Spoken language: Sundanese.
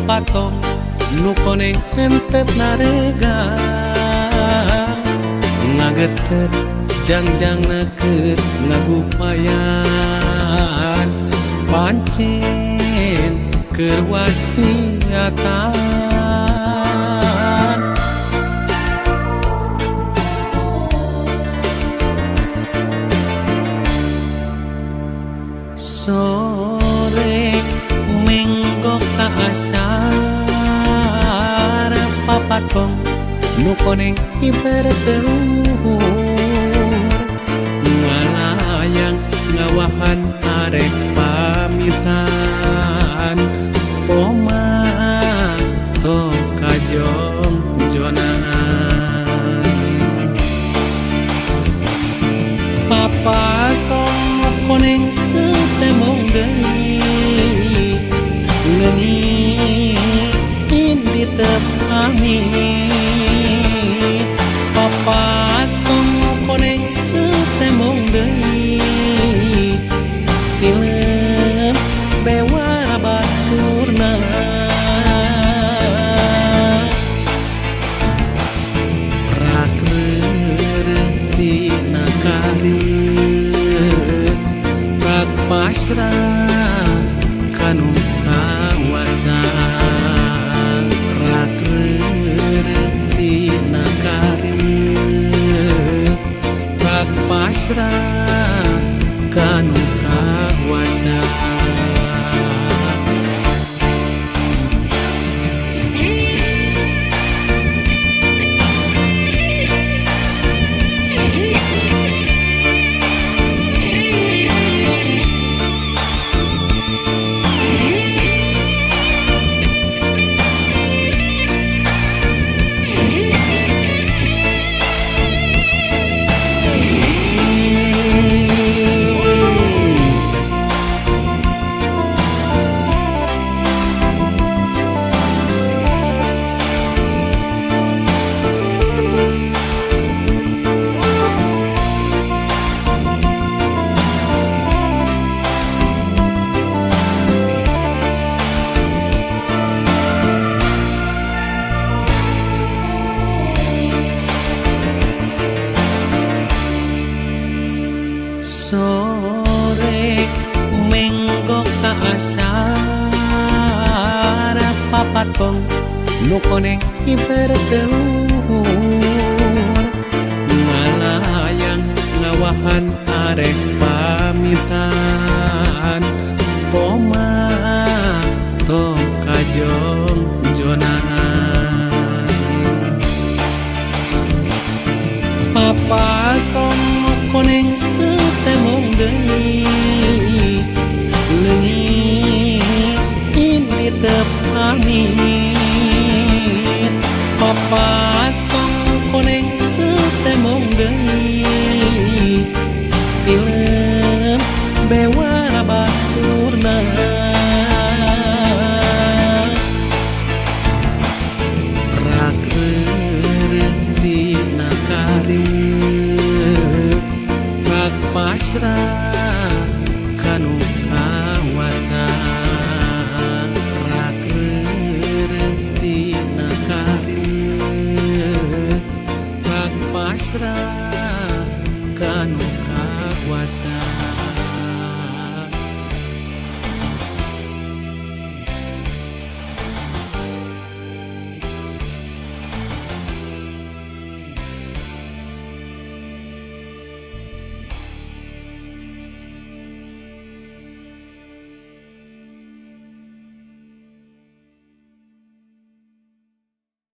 papatom nu koneng entep narega ngageter jangjang nakeur ngagupayan pancen keur wasiatan sore menggok ka asar papatong nu koneng iberteuhur ngalayang ngawahan arek pamitan poma to kajong jonan papatong nu koneng temong deui leungit di tepami papatong koneng temong deui tilem bewara baturna prakreureung tina kareun pasrah kanu kawasa rakreureung tina kareun prak pasrah kanu kawasa sore menggok ka asar papatong nu koneng iberteuhur ngalayang ngawahan arek pamitan poma to kajong jonan papatong nu koneng temong deui leungit di tepami papatong koneng